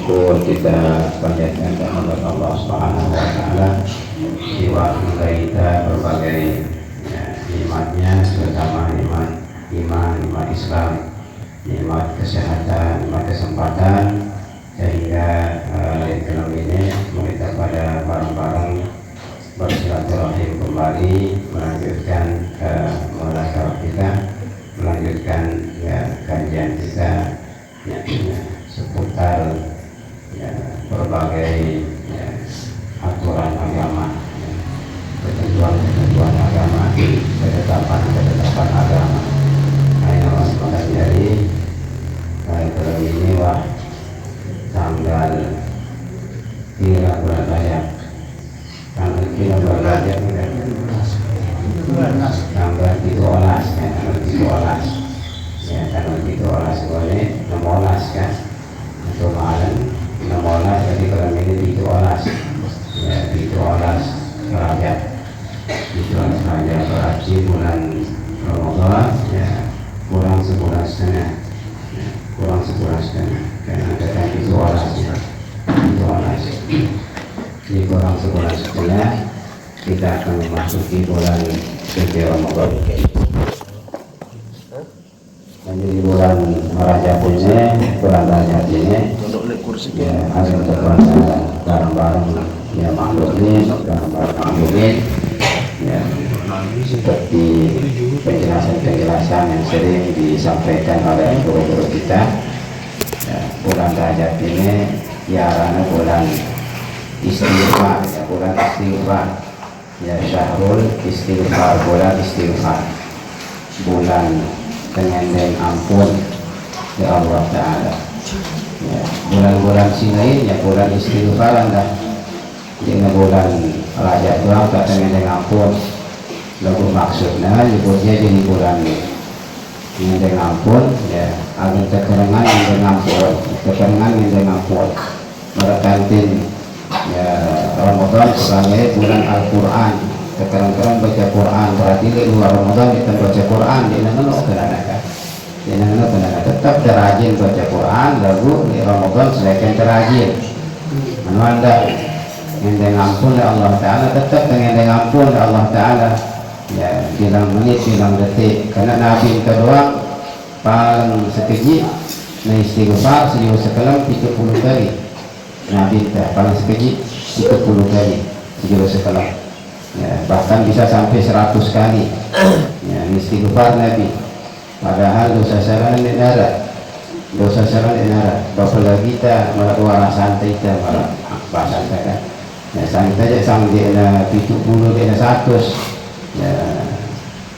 syukur kita panjatkan kepada Allah Subhanahu wa taala diwakil kita berbagai nikmatnya, terutama nikmat iman, nikmat Islam, nikmat kesehatan, nikmat kesempatan, sehingga ekonomi ini kita pada bareng-bareng bersilaturahim kembali, melanjutkan muhadharah kita, melanjutkan kajian kita seputar berbagai aturan agama, ketentuan agama, ketetapan agama. Ayo mempelajari film ini tanggal 3 bulan Rajab, tanggal 3 bulan Rajab, tanggal 13 kan, tanggal 13 boleh 16 kan, untuk malam 16, jadi film ini 13 Rajab, 13 Rajab berarti bulan Ramadan kurang sebulan setengah, karena ada 13 di kurang sebulan setengah kita akan memasuki bulan suci Ramadan. Dan di bulan Rajab ini, ada barang-barang maklumin, seperti penjelasan yang sering disampaikan oleh guru-guru kita. Bulan Rajab ini karena bulan istighfar, syahrul istighfar, bulan istighfar, bulan pengendeng ampun ya Allah Ta'ala. Bulan-bulan sini bulan istighfar dah. Dengan bulan Rajab doang tak pengendeng ampun. Lalu maksudnya nyebutnya jadi bulan pengendeng ampun agar kekeringan yang ampun, merekantin Ramadan sebagai bulan Al-Quran. Kekeren-keren baca Quran, berarti di luar Ramadan kita baca Quran, tetap terajin baca Quran, lalu di Ramadan selain terajin menanda ngendeng ampun ya Allah Ta'ala, tetap ngendeng ampun ya Allah Ta'ala, bilang menit, bilang detik, karena Nabi kedua paling sekejip na istighfar sejauh sekelam 30 kali. Nabi paling sekejip 30 kali sejauh sekelam, bahkan bisa sampai 100 kali istighfar Nabi. Padahal dosa saran di darat, apalagi kita malah orang santai kita malah santai kan, santai aja sampai 70 dia 100,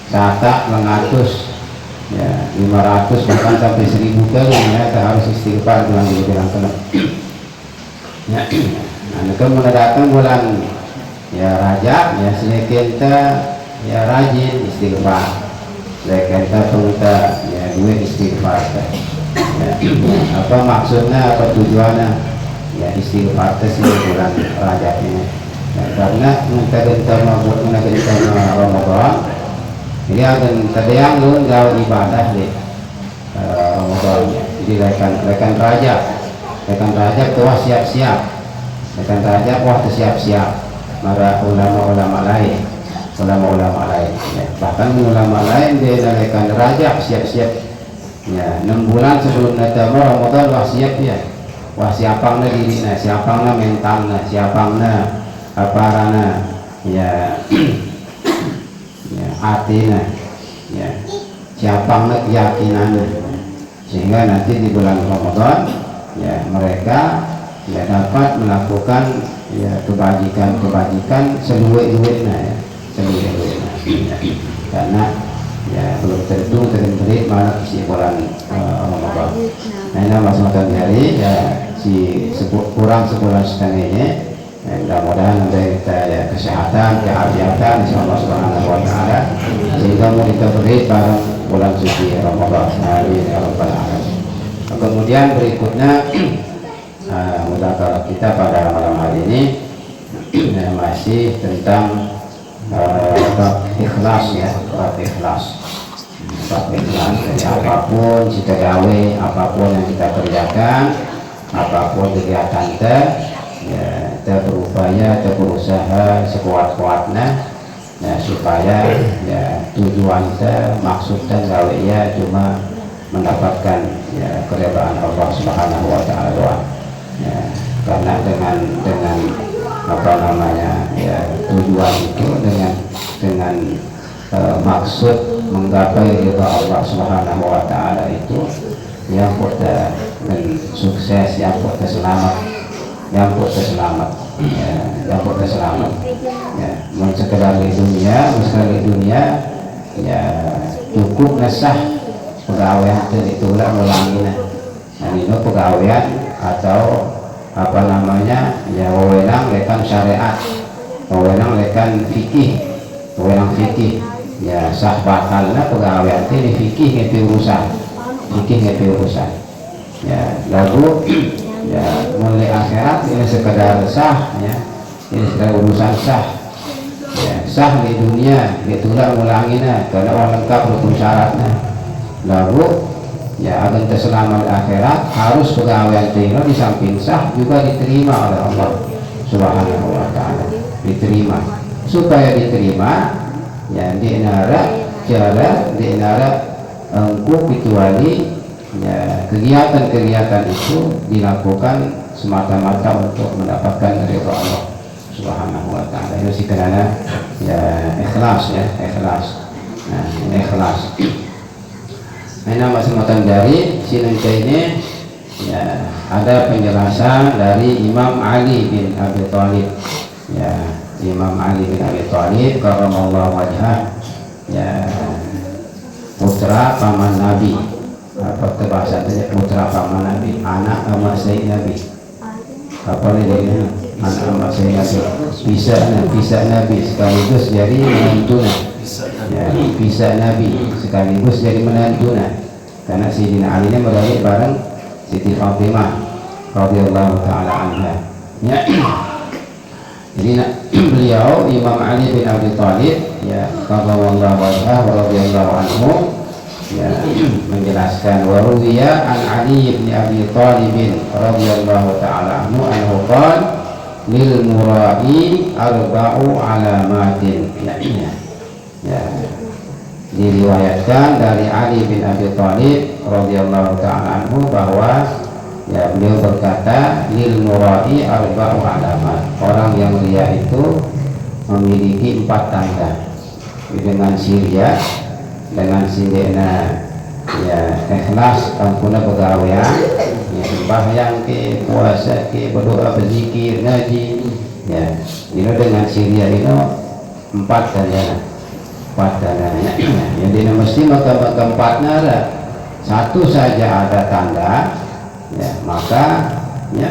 satak 100, 500 bahkan sampai 1000 kali kita harus istighfar dengan bilang kena. Kemudian datang bulan Rajab, sedikit kita rajin istighfar, sedikit kita minta duit istighfar. Apa maksudnya, apa tujuannya istighfar di bulan Rajab ini? Karena kita buat Ramadan ini akan terdiam jauh ibadah di Ramadan. Jadi rekan Rajab tuh siap-siap, rekan Rajab waktu siap-siap. Para ulama-ulama lain, bahkan ulama lain dia rekan Rajab siap-siap 6 bulan sebelum datang Ramadan siap siapangna dirina, siapangna mentalna, siapangna aparana atina, siapangna keyakinannya, sehingga nanti di bulan Ramadan mereka dapat melakukan kebajikan seluruh-luruhnya, karena belum tentu terik malah isi bulan Ramadan. Nah, masing-masing hari kurang sebulan setengah ini, mudah-mudahan kita kesehatan, keafiatan insyaallah Subhanahu wa Ta'ala, sehingga mau kita beri bareng bulan suci Ramadan. Amin ya rabbal alamin. Kemudian berikutnya muhadharah kita pada malam hari ini masih tentang ikhlas ikhlas. Jadi apapun kita gawe, apapun yang kita kerjakan, apapun kegiatan teh ya kita berupaya, kita berusaha sekuat-kuatnya ya supaya ya tujuan teh maksud teh gawe ya cuma mendapatkan ya keridhaan Allah Subhanahu wa taala doang. Ya, karena dengan apa namanya ya tujuan itu dengan maksud menggapai ridha Allah Subhanahu wa taala itu yang kita sukses, yang kita selamat, yang kita selamat, ya, yang kita selamat. Ya, sekedar di dunia, ya cukup nesah pegawaian ditulak ulangina. Nah ini pegawaian atau apa namanya ya wewenang lekan syariat, wewenang lekan fikih, wewenang fikih. Ya sah batalnya pegawaian ini fikih ngepi urusan, ya lalu ya mulai akhirat ini sekedar sah ya, ini sekedar urusan sah ya, sah di dunia ditulak ulanginya karena orang lengkap rukun syaratnya. Lalu ya agar terselamat akhirat harus pegawaian tino di samping sah juga diterima oleh Allah Subhanahu wa taala, diterima. Supaya diterima ya di nara engkau kecuali ya kegiatan-kegiatan itu dilakukan semata-mata untuk mendapatkan ridha Allah Subhanahu wa taala. Itu sih karena ya ikhlas ya, ikhlas. Nah, ini ikhlas. Nah, masing-masing dari sini ini ya ada penjelasan dari Imam Ali bin Abi Thalib. Ya, Imam Ali bin Abi Thalib karramallahu wajhah ya putra paman Nabi, apa bahasanya putra paman Nabi, anak sama Sayyid Nabi, apa nih anak sama Sayyid Nabi, bisa Nabi sekaligus jadi menantunya, ya bisa Nabi sekaligus jadi menantunya, karena Sayyidina Ali ini meraih bareng Siti Fatimah radhiyallahu taala anha. Ya. Jadi beliau Imam Ali bin Abi Thalib ya karramallahu wajhahu radhiyallahu anhu ya menjelaskan wa ruwiya an Ali bin Abi Thalib radhiyallahu taala anhu annahu qala lil mura'i arba'u alamatin ya diriwayatkan dari Ali bin Abi Thalib radhiyallahu taala anhu bahwa ya beliau berkata lil mura'i arba'u alamat, orang yang ria itu memiliki 4 tanda. Dengan siria, dengan sindena ya ikhlas ampuna pegawaian ya sembahyang ke puasa ke berdoa berzikir ngaji ya ini dengan siria itu 4 tanda. 4 tandanya jadi mesti maka 4-nya ada satu saja ada tanda ya maka ya,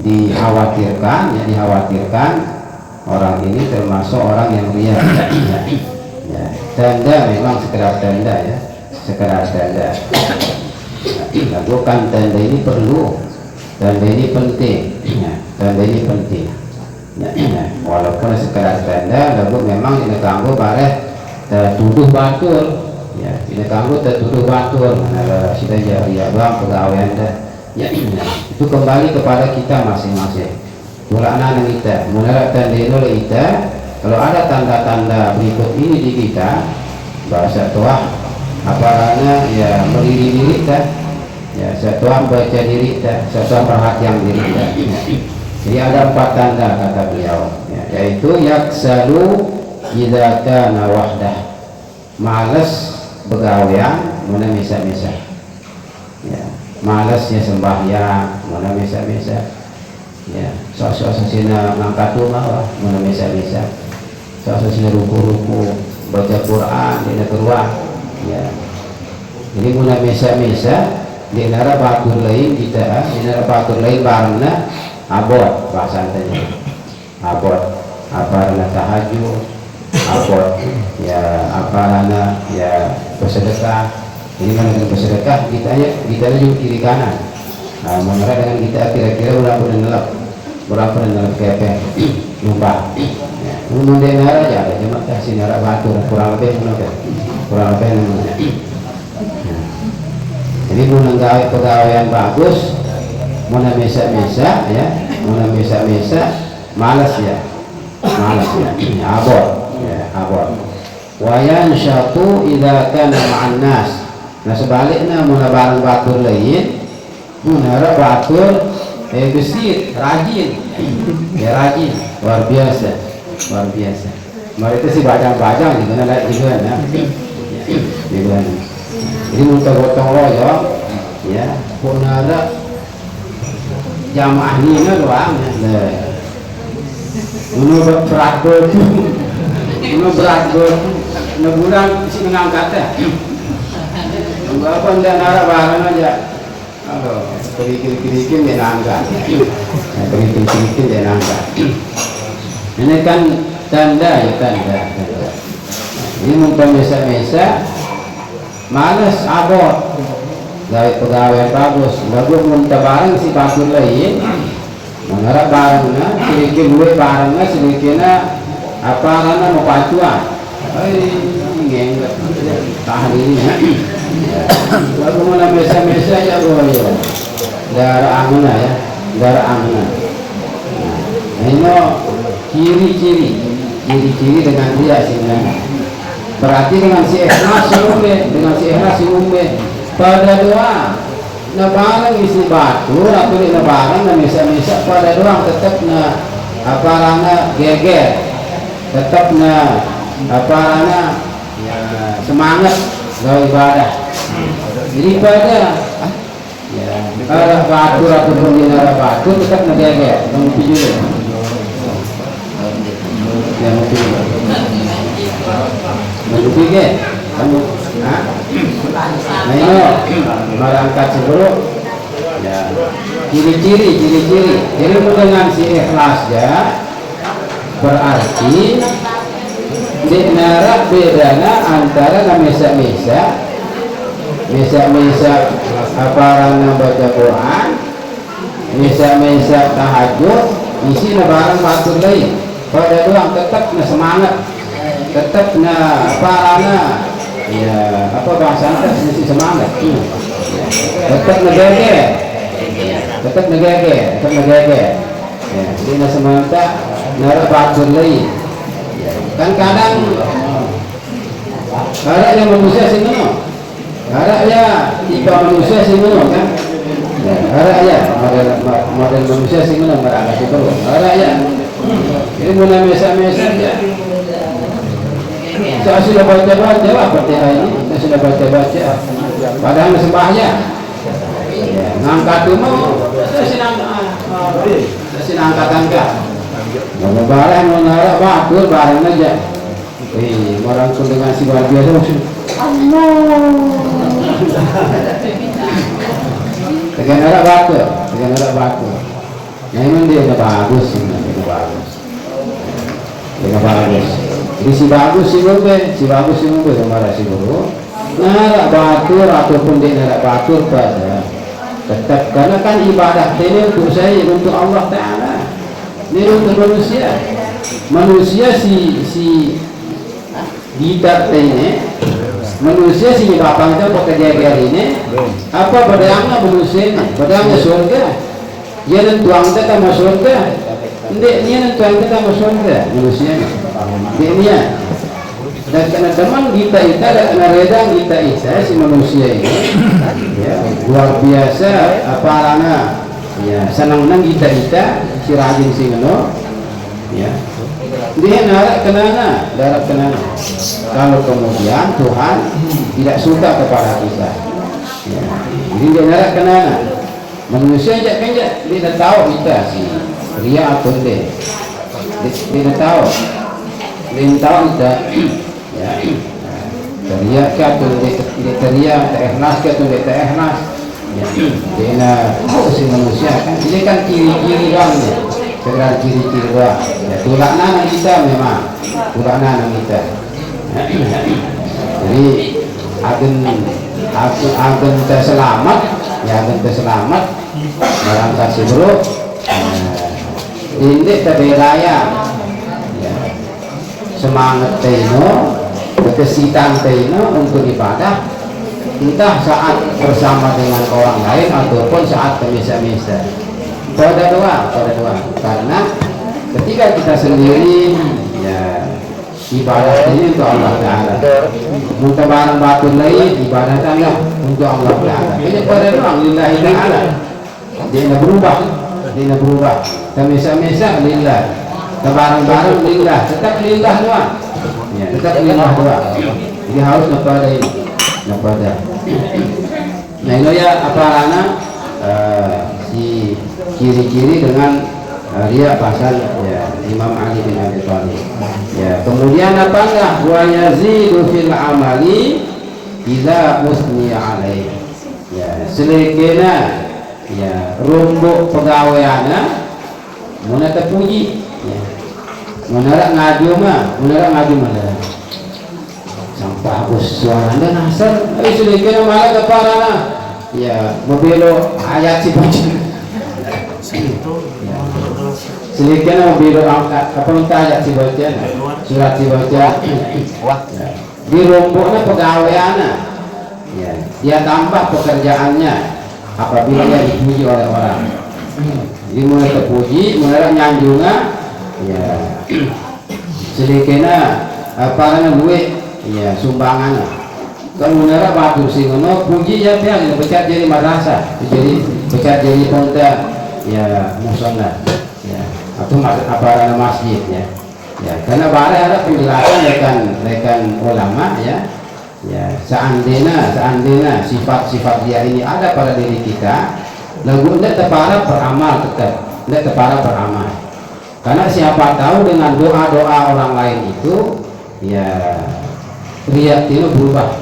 dikhawatirkan orang ini termasuk orang yang ria ya, tanda memang sekedar tanda ya, sekedar tanda ya, bukan tanda ini perlu, tanda ini penting ya, tanda ini penting ya, walaupun sekedar tanda lalu memang ini kanggo bareh tuduh batul ya, ini kamu tertuduh batul karena sudah jariah bang pegawaian dah ya, itu kembali kepada kita masing-masing. Anak kita menolak tanda oleh kita. Kalau ada tanda-tanda berikut ini di kita, bahasa tuah apalanya ya mendiri diri kita ya, setelah baca diri kita, setelah perhatian diri kita ya. Jadi ada 4 tanda kata beliau ya, yaitu yaksalu idza kana wahdah, malas pegawaian mana misa-misa ya, malasnya sembahyang mana misa-misa ya, sok-sok sesina ngangkat rumah mana misa-misa, sok-sok sesina ruku-ruku baca Quran di negara ya. Jadi mana misa-misa di negara batur lain kita, di negara batur lain barangnya abot bahasa tanya abot apa rana tahajud abot ya apa rana ya bersedekah. Ini mana dengan bersedekah kita juga kiri kanan. Nah, mengenai dengan kita kira-kira berapa nelap kepeng lupa. Ya, umum dengar aja ada cuma kasih nara batu kurang lebih menurut kurang lebih namanya. Jadi mau pegawai bagus, mau mesa-mesa ya, mau mesa-mesa malas ya, abot ya, abot. Wa yanshatu idza kana ma'an nas. Nah sebaliknya mau bareng batur lain, munara batur gesit, rajin ya, rajin, luar biasa. Mereka sih bajang-bajang juga ada juga ya. Jadi muntah-muntah loyo ya, pun ada jamaah ini doang ya. Menurut berat bulan sih mengangkat ya. Berapa anda nara barang aja. Aduh, kerikil-kerikil dia nangkat. Kerikil-kerikil dia nangkat. Ini kan tanda ya, tanda. Ini muntah mesa-mesa malas abot. Gawe pegawai bagus, bagus muntah bareng si batur lain. Mengharap barangnya, sedikit duit barangnya, sedikitnya apa karena mau pacuan. Enggak tahan ini. Lalu mulai mesa-mesa ya boyo. Darah amanah ya, darah amanah. Ini ciri-ciri dengan dia sebenarnya. Berarti dengan si ikhlas si umbe, pada doa. Nah barang isi batu, atau di barang na misa-misa pada doang tetap na apa rana geger, tetap na apa rana ya, semangat gawe ibadah. Jadi pada ya arah batu ataupun di arah batu tetap na geger, kamu tujuh. Ya mungkin. Mungkin ke? Kamu nah ini merangkat sebelum ya, ciri-ciri jadi dengan si ikhlas ya berarti di narak bedanya antara mesa-mesa apa orang baca Quran, mesa tahajud, isi barang batur lain pada doang tetap semangat, tetap apa rana ya apa bahasanya mesti semangat, tetap negege ya, dina semangat narak batur lain kan kadang yang manusia sih no, ya tipe manusia sih no kan, ya model manusia sih no merangkak itu ya ini mulai mesa-mesa ya. Saya sudah baca-baca Fatihah ini, saya sudah baca-baca. Padahal sembahnya, ngangkat dulu, saya angkat. Mau barang mau narak batur barang aja. Orang pun dengan si luar biasa maksud. Tegan narak batur. Nah ini dia bagus. Jadi si bagus si mube kemana si guru narak batur ataupun dia narak batur pada tetap karena kan ibadah ini untuk saya untuk Allah Ta'ala, ini untuk manusia si gitar ini manusia si bapak itu pekerja ini apa bedanya manusia bedanya surga dia nentuang kita mau surga dia nentuang kita mau surga manusia ini ya. Dan karena teman kita dan karena redang kita si manusia ini ya, luar biasa apa rana ya senang kita si rajin si ngono ya dia narak kenana kalau kemudian Tuhan tidak suka kepada kita ya, jadi dia narak kenana manusia aja kan dia tidak tahu kita si pria atau dia tidak tahu lintang kita ya teriak ke atau teriak ikhlas ke atau tak ikhlas ya dina si manusia kan ini kan ciri-ciri doang ya segala ciri-ciri doang ya tulak nana kita memang tulak nana kita jadi agen terselamat ya agen terselamat dalam kasih bro ini terberaya semangat teno, kekesitan teno untuk ibadah entah saat bersama dengan orang lain ataupun saat bermisa-misa. Pada doa, karena ketika kita sendiri ya ibadah ini untuk Allah Ta'ala, untuk barang batin lain ibadah Allah untuk Allah Ta'ala. Ini pada doa lillahi ta'ala, dia berubah termisa-misa lillah, barang-barang lillah, tetap lillah doa ya, tetap lillah doa. Jadi harus kepada ini kepada nah itu ya apa karena si ciri-ciri dengan dia pasal ya Imam Ali bin Abi Thalib ya. Kemudian apa enggak wa yazidu fil amali idza usniya alaihi ya, selekena ya rumbuk pegawaiana mun terpuji ya, menara ngaju mah sampah bos suaranya nasar selekena malah keparana ya membelo ayat si baca sedikit mobil apa minta ayat si baca surat si baca di rumpuknya pegawaiannya ya, dia tambah pekerjaannya apabila dia dipuji oleh orang. Jadi mulai terpuji mulai nyanjungnya ya sedikitnya apa namanya duit ya sumbangan kan menara batu singono puji ya dia becat jadi madrasah jadi becat jadi ponta ya musola ya atau apa nama masjid ya ya karena barang ada penjelasan rekan ulama ya ya seandainya sifat-sifat dia ini ada pada diri kita lagu tidak terparah beramal tidak terparah beramal karena siapa tahu dengan doa-doa orang lain itu ya riak itu berubah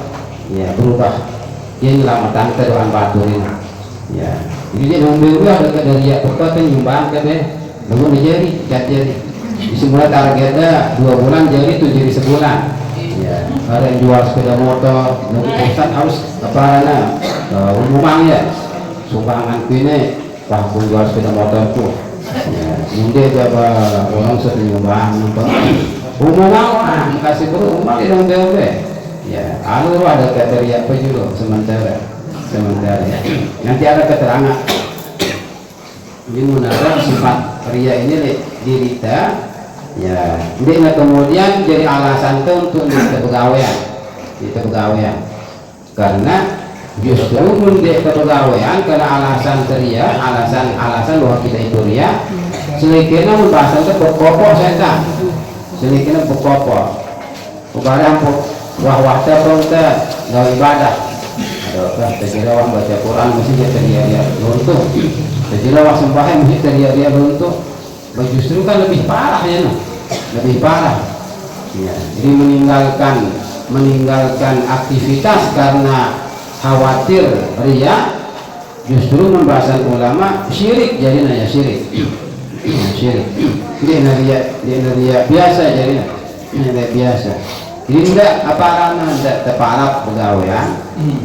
dia nyelamatan ke doa batu ini ya jadi dia nunggu ada dari riak pokoknya nyumbang ke deh lalu jadi semula targetnya 2 bulan jadi 7 jadi sebulan ya ada yang jual sepeda motor nunggu pesan harus apa umumang ya sumbangan ini pun jual sepeda motorku ya mungkin coba orang sering nyumbang umumang kasih umumang di dong ya anu ada kriteria apa juga sementara ya. Nanti ada keterangan ini menara sifat ria ini dirita ya dia kemudian jadi alasan itu untuk di pegawaian karena justru di kepegawaian karena alasan ria alasan bahwa kita itu ria sedikitnya membahasan itu pokok setan sedikitnya pokok barang wah terponta nggak ibadah ada terjadi orang baca Quran mesti dia runtuh terjadi orang sembahyang mesti dia runtuh justru kan lebih parah ya lebih parah ya, jadi meninggalkan aktivitas karena khawatir ria justru membahasan ulama syirik jadinya ya syirik dia ria biasa jadinya biasa. Jadi tidak tidak terparah pegawaian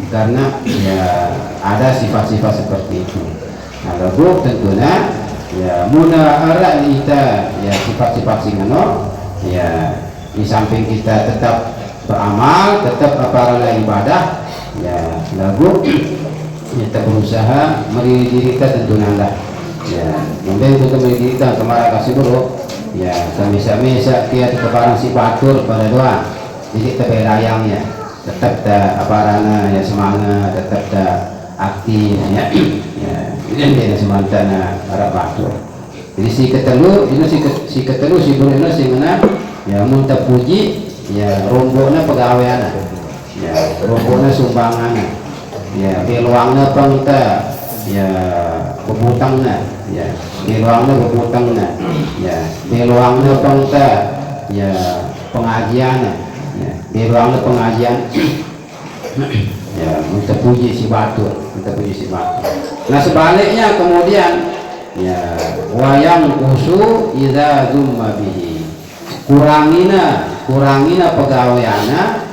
karena ya ada sifat-sifat seperti itu. Nah, lalu tentunya ya munara kita ya sifat-sifat singano ya di samping kita tetap beramal, tetap ibadah ya lalu kita berusaha mendiri diri kita tentunya lah. Ya, mungkin untuk mendiri kita kemarin kasih dulu ya kami bisa dia keparang si batur pada doa. Jadi terberayangnya tetap ya semangat tetap aktif ya jadi semantana arah batur jadi si ketelu si burino si mana ya muntah puji ya rombongan pegawaian ya rombongan sumbangan ya peluangnya pengta ya bebutangnya ya peluangnya bebutangnya ya peluangnya pengta ya pengajian ya, di ruang pengajian ya minta puji si batu nah sebaliknya kemudian ya wayang usu idza zumma bihi kurangina pegawaiana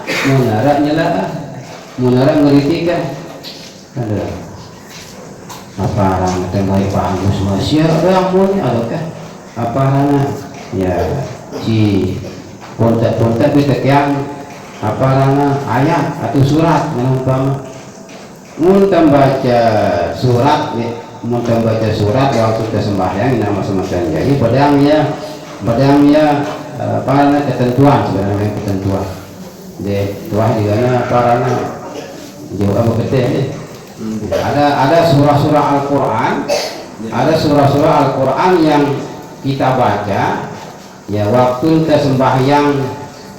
munara ngeritika ada apa orang tembak bagus masih orang punya adakah apa ya si kontak kita yang apa ayat atau surat menumpang Muntah baca surat nih, muntah baca surat waktu kita sembahyang nama semacam jadi pedangnya para ketentuan sebenarnya ketentuan de tuah di mana para jauh apa kete ada surah-surah Al-Quran, ada surah-surah Al-Quran yang kita baca ya waktu kita sembahyang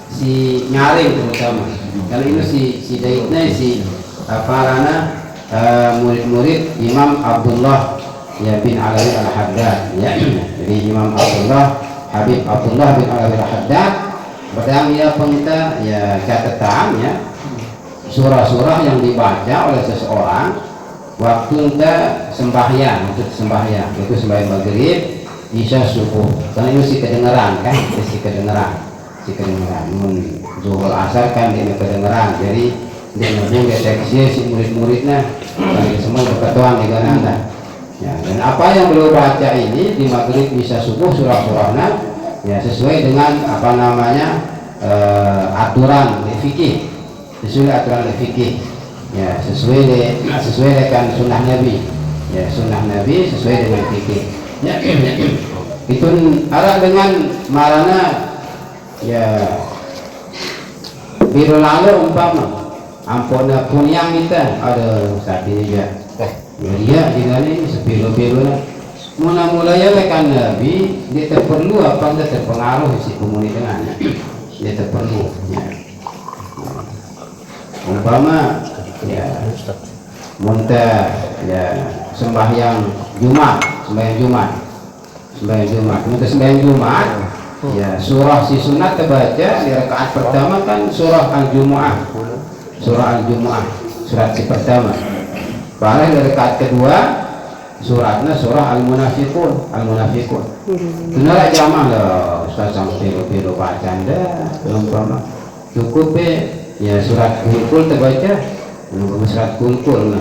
si nyaring terutama kalau ini si daitnya si aparana murid-murid Imam Abdullah ya bin Alawi Al-Haddad ya. Jadi Imam Abdullah Habib Abdullah bin Alawi Al-Haddad pedang ya pengita ya catatan ya surah-surah yang dibaca oleh seseorang waktu kita sembahyang itu sembahyang maghrib isya subuh karena itu si kedengaran kan si kedengaran zuhur asar kan ini kedengaran jadi dia nabung deteksi si murid-muridnya dari semua berketuan di gananda ya, dan apa yang beliau baca ini di maghrib bisa subuh surah-surahnya ya sesuai dengan apa namanya aturan fikih sesuai aturan fikih ya sesuai dengan sunnah Nabi ya sunnah Nabi sesuai dengan fikih ya itu arah dengan marana ya biru lalu umpama ampona kunyang kita ada saat ini ya dia dengan ini sepilu-pilu mula-mulanya lekan Nabi dia terperlu apa dia terpengaruh si komuni dengannya dia terperlu ya. Umpama ya muntah ya sembahyang Jumat muntah sembahyang Jumat ya surah si sunat terbaca di rakaat pertama kan surah Al-Jumu'ah surat si pertama pada dari rakaat kedua suratnya surah Al-Munafiqun benar jamaah lah Ustaz sampai pilo bacaan dah umpama cukup ya surat kulkul terbaca surat kulkul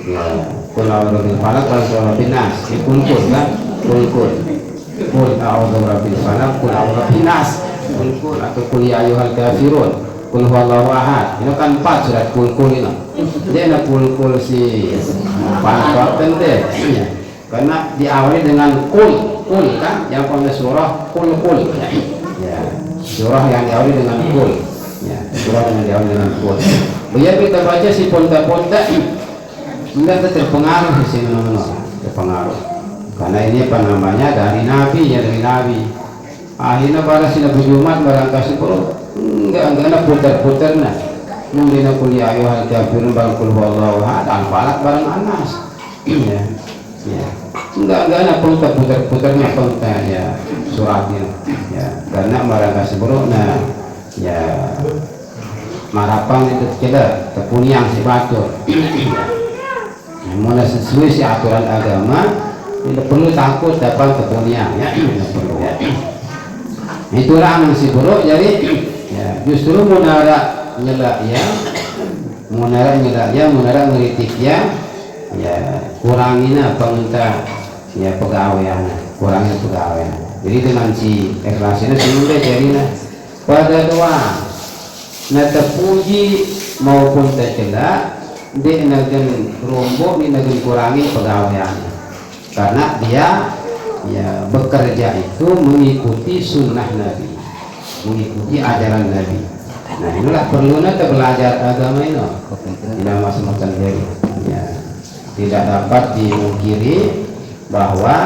ya kul a'udzu falaq wal rabbil nas kulkul kan kul a'udzu rabbil falaq kul a'udzu rabbin nas kulkul atau kul ya ayyuhal kafirun kul huwallahu ahad ini kan 4 surat kul ini dia nak kul si panjang tente karena diawali dengan kul kan yang pada surah kul ya surah yang diawali dengan kul ya surah yang diawali dengan kul biar kita baca si ponta enggak terpengaruh di sini terpengaruh karena ini apa namanya dari Nabi akhirnya pada sini berjumat barang kasih perut enggak putar-putar nah mungkin aku lihat ayuhal kafirun bang kul huwallahu ahad al-falaq barang anas ya enggak putar-putarnya konten ya suratnya ya karena barang kasih perut nah ya marapang itu kita terpunyang si batur mana sesuai si aturan agama tidak perlu takut dapat terpunyang ya tidak perlu ya itulah yang si buruk jadi ya justru munara nyelak ya munara ngeritik ya kurangina penginta ya pegawaian kurangnya pegawaian jadi dengan si ikhlasnya sehingga jadi pada doa na terpuji maupun tercela dia nagen rombok dia nagen kurangi pegawaiannya karena dia ya bekerja itu mengikuti sunnah Nabi mengikuti ajaran Nabi nah inilah perlunya kita belajar agama ini tidak macam-macam dari ya tidak dapat dimungkiri bahwa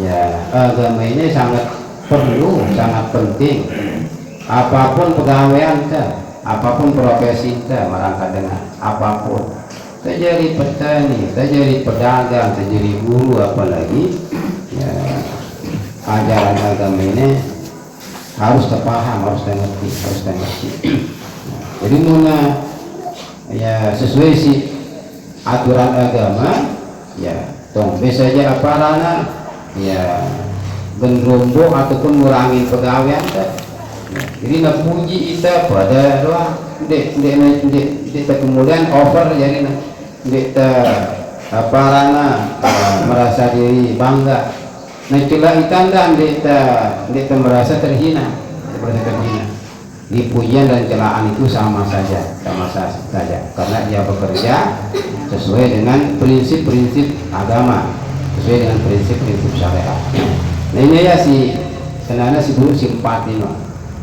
ya agama ini sangat perlu sangat penting apapun pegawaian kita apapun profesi kita merangkak dengan apapun terjadi petani, terjadi pedagang, terjadi guru apalagi ya, ajaran agama ini harus terpaham, harus mengerti. Jadi muna ya sesuai si aturan agama ya tong bisa aja aparana ya gendrombok ataupun ngurangi pegawaian jadi nak puji kita pada doa dek kemudian over jadi dek aparana merasa diri bangga nah itulah itanda dek merasa terhina Di pujian dan celaan itu sama saja, karena dia bekerja sesuai dengan prinsip-prinsip agama, sesuai dengan prinsip-prinsip syariat. Nah ini ya kenapa si guru simpat ini,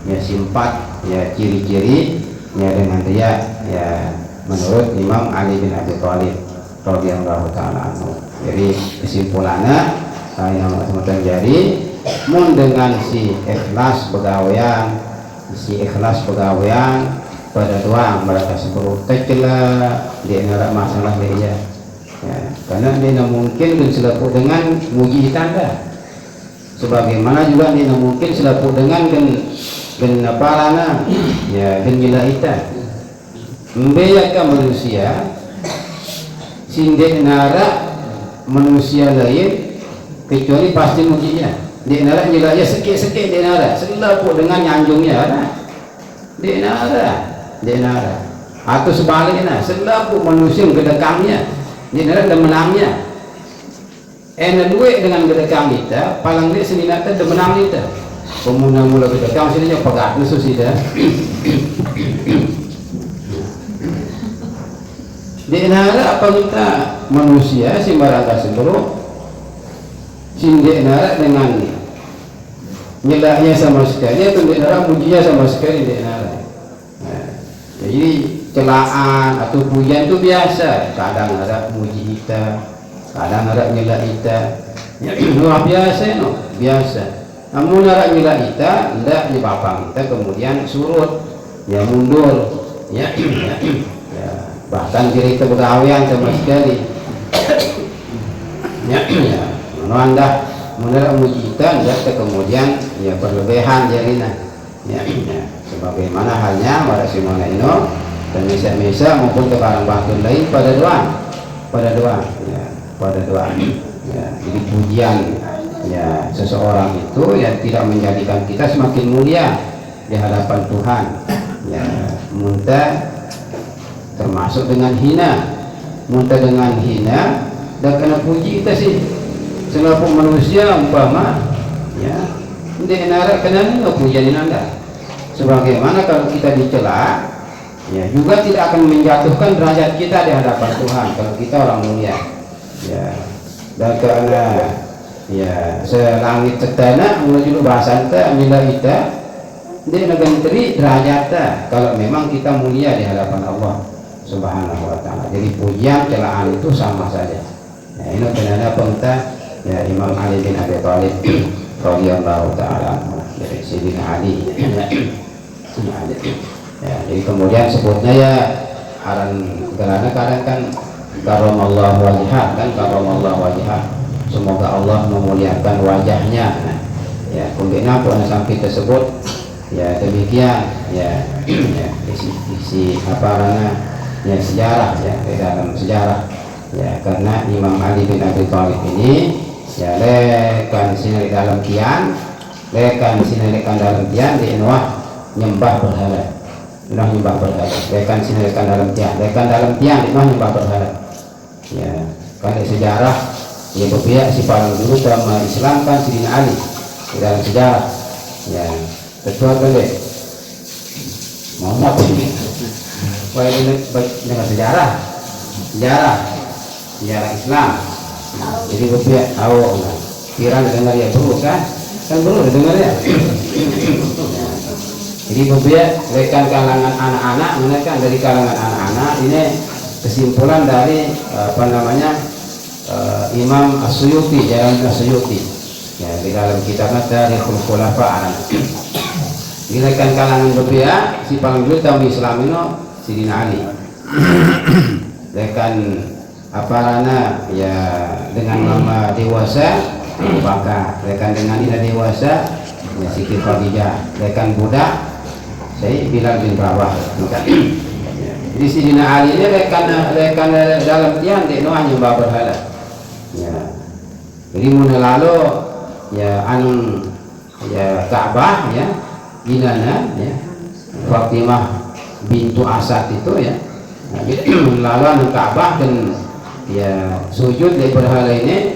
ya simpat, ya ciri-ciri, ya dengan dia, ya menurut Imam Ali bin Abi Thalib radhiyallahu taala anhu. Jadi kesimpulannya, yang teman-teman jadi, mun dengan si ikhlas pegawaian pada doang mereka sebut kecela dia nggak masalah dia ya, karena dia mungkin dan selaku dengan muji tanda, sebagaimana juga dia mungkin selaku dengan apa lana ya genilah ita membayarkan manusia sindek nara manusia lain kecuali pasti mujinya. Di nara nyilanya sekit-sekit di nara selaku dengan nyanjungnya di nara atau sebaliknya selaku manusia kedekangnya di nara dan menangnya duit dengan kedekang kita paling dia seninata dan menang kita pemunah mula kedekang sininya pegat nusus kita di nara apa kita manusia si barangka sebelum sindik nara dengan nyelahnya sama sekali atau nara mujinya sama sekali di nara. Jadi celaan atau pujian itu biasa, kadang nara muji kita, kadang nara nyelah kita, luar biasa no, biasa. Namun nara nyelah kita, tidak dibapang kita kemudian surut, ya mundur, ya, bahkan diri kita bergawian sama sekali, ya. Anda menurut muji kita kemudian ya berlebihan jadinya ya, sebagaimana halnya pada simona ino dan misa maupun ke barang batu lain pada doa ya, jadi pujian ya seseorang itu yang tidak menjadikan kita semakin mulia di hadapan Tuhan ya, muntah termasuk dengan hina dan kena puji kita sih selaku manusia umpama ya hindi nara kenal pujian Anda sebagaimana kalau kita dicela ya juga tidak akan menjatuhkan derajat kita di hadapan Tuhan kalau kita orang mulia ya, dan karena ya selangit cetana menuju bahasa kita mila kita dia negeri derajat kalau memang kita mulia di hadapan Allah Subhanahu wa taala. Jadi pujian celaan itu sama saja ya, ini kenapa kita ya Imam Ali bin Abi Thalib radhiyallahu taala dari Sayyidina Ali ya, jadi kemudian sebutnya ya karena kadang kan karamallahu wajhah semoga Allah memuliakan wajahnya ya kemudian apa sampai tersebut ya demikian ya, isi apa namanya ya sejarah ya di dalam sejarah ya karena Imam Ali bin Abi Thalib ini ya lekan sini dalam tiang lekan dalam tiang di Inwah nyembah berhala lekan sini dalam tiang di Inwah nyembah berhala ya kalau sejarah ya berpihak si paling dulu telah mengislamkan Sayyidina Ali di dalam sejarah ya betul boleh mau apa ini dengan sejarah Islam. Jadi berpihak tahu kira dengar ya bro kan bro dengar ya. Jadi berpihak rekan kalangan anak-anak menekan dari kalangan anak-anak ini kesimpulan dari apa namanya Imam As-Suyuti Jalan As-Suyuti ya di dalam kitabnya dari Khulafa di rekan kalangan berpihak si paling dulu tahu Islam ini Sayyidina Ali rekan aparana ya dengan nama dewasa Abu Bakar rekan dengan ina dewasa ya Siti Khadijah rekan budak saya Bilal bin Rabah ya. Jadi Sayyidina Ali ini rekan dalam tiang di Noah nyembah berhala ya jadi mulai lalu ya ya Ka'bah ya inana ya Fatimah bintu Asad itu ya nah, lalu Ka'bah dan ya sujud dari berhala ini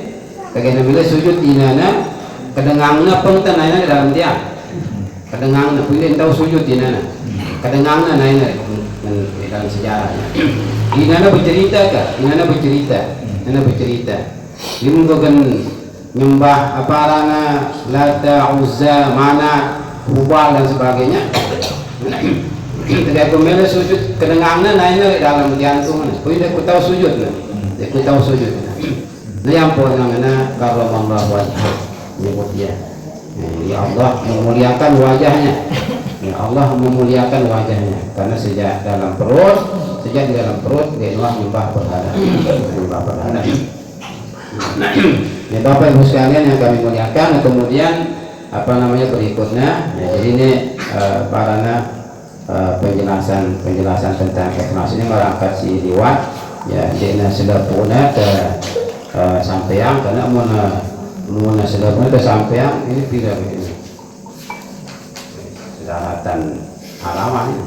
bagaimana bila sujud inana kedengangnya pun tenanya di dalam tiang kadang-kadang pilih tahu sujud di mana, kadang-kadang naik dalam sejarahnya. Di mana bercerita kah? Di mana bercerita? Dia menggunakan nyembah apa rana Lata, Uzza, Mana, Hubal dan sebagainya. Ketika pemilik sujud kadang-kadang naik dalam jantung. Pilih aku tahu sujud, aku tahu sujud. Nah yang pun namanya karramallahu wajhah, menyebut dia. Ya Allah memuliakan wajahnya. Ya Allah memuliakan wajahnya karena sejak di dalam perut dia menyembah berhala. Nah, ya Bapak Ibu sekalian yang kami muliakan, kemudian apa namanya berikutnya, ya, jadi ini penjelasan tentang ikhlas ini merangkat si liwat, ya dia sudah punya sampeang karena mau sudah punya sampeang ini tidak begini daratan halaman ini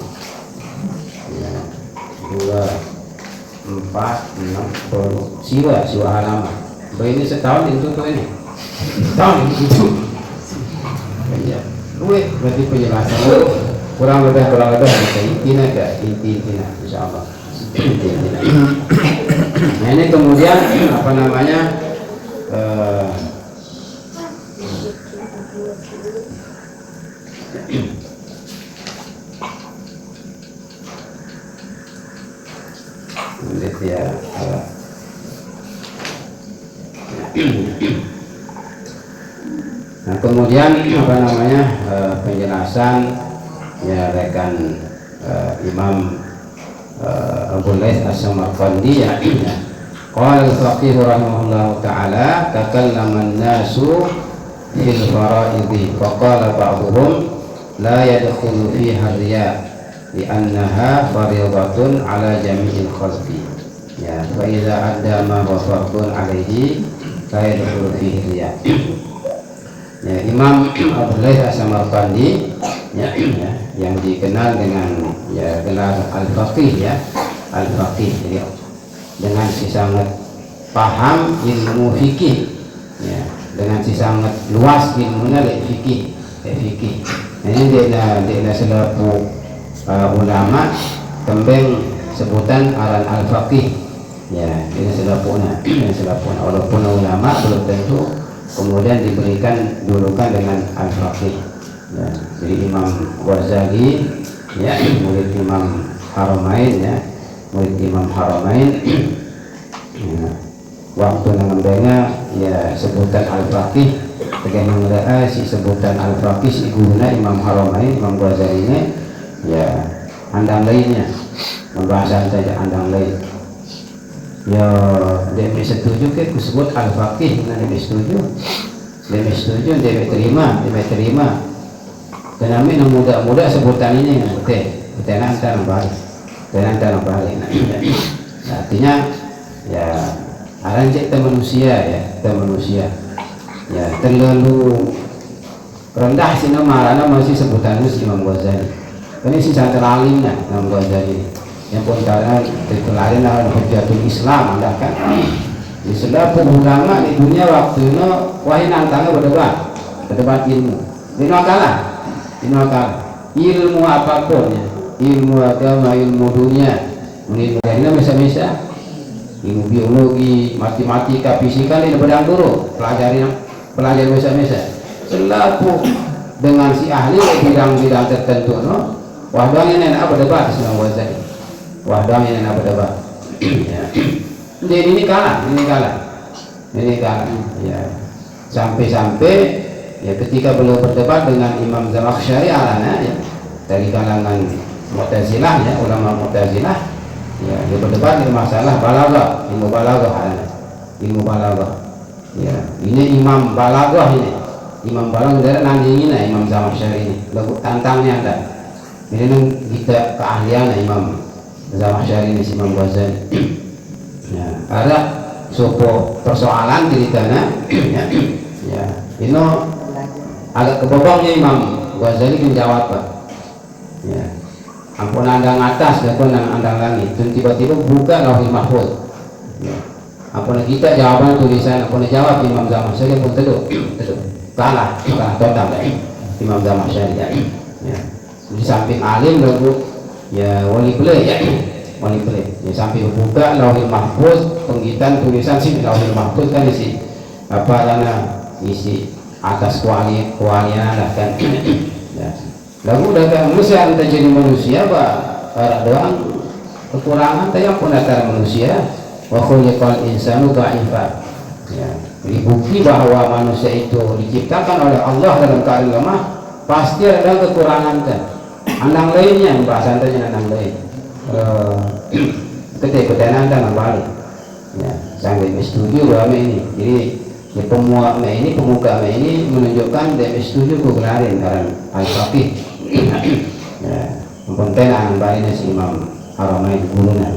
ya, 2, 4, 6, 10 siwa halaman. Ini setahun itu tuh ini setahun itu ya berarti penjelasan kurang lebih inti insyaallah. Nah ini kemudian apa namanya ya nah kemudian apa namanya penjelasan ya rekan Imam Abu Laits As-Samarqandi ya. Qala al-faqih rahimahullah ta'ala takallama an-nasu fil fara'idhi faqala ba'dhum la yadkhulu fiha riya li'annaha fariidatun ala jami'il khalqi ya fa idza adda ma wafaqun alaihi la yadkhulu fihi riya. Ya, Imam Abu Laits As-Samarqandi ya, yang dikenal dengan ya gelar al-faqih ya, al-faqih beliau dengan si sangat paham ilmu fikih ya, dengan si sangat luas ilmunya fikih. Ini dia selaku ulama tembeng sebutan aran al-faqih ya, ini selapunya walaupun ulama belum tentu kemudian diberikan julukan dengan al-faqih ya. Jadi Imam Ghazali ya murid Imam Haramain ya, ya. Waktu ngambilnya ya sebutan al-faqih bagaimana si sebutan al-faqih si guna Imam Haramain Imam Ghazali ini ya andang lainnya pembahasan saja andang lain ya dia setuju ke disebut al-faqih nah dia setuju dia terima kenapa yang muda-muda sebutan ini tenan balik nah, artinya ya orang kita manusia ya terlalu rendah sih nama masih sebutan Imam Ghazali ini sih sangat alimnya Imam Ghazali yang pun karena terkelarin dalam Hujjatul Islam anda kan di seluruh ulama di dunia waktu itu wahai nantangnya berdebat ilmu ilmu apapun ya, ilmu agama, ilmu dunia, ini bisa ilmu biologi, matematika, fisika ini pedang dulu pelajari bisa selaku dengan si ahli bidang-bidang tertentu no wahdang ini apa debat Imam Ghazali wahdang ini apa debat jadi ini kalah ya sampai ya ketika beliau berdebat dengan Imam Zamakhsyari alana ya dari kalangan Mu'tazilah ya ulama Mu'tazilah ya dia berdebat di masalah balaghah ilmu balaghah ya ini Imam balaghah dari nandingin Imam Zamakhsyari ini lagu tantangnya ada ini kita keahlian Imam Zamakhsyari ini Imam Ghazali ya ada suatu persoalan ceritanya ya ini agak kebobongnya Imam Ghazali menjawab Pak ya ampun andang atas dan andang langit dan tiba-tiba buka Lauhul Mahfuz ya ampun kita jawaban tulisan ampun jawab Imam Zamakhsyari pun teduh kalah total Imam Zamakhsyari ya. Di samping alim lagu ya wali pelai ya, wali pelai ya, sampai buka Lauhul Mahfuz, penggitan tulisan sih Lauhul Mahfuz kan isi apa karena isi atas kualian lah kan ya. Lagu dagang manusia anta jadi manusia orang doang kekurangan tayang pun antara manusia wa khuliqal insanu dha'ifa ya. Jadi bukti bahwa manusia itu diciptakan oleh Allah dalam keadaan lemah, pasti ada kekurangan kan. Anang lainnya bahasa antanya anang lain ketenan kan balik ya, sampai setuju bahwa ini jadi ya, pemuka ini menunjukkan dia setuju kegelarin karena al-faqih ya, mempentenan baliknya si Imam Haramain gurunya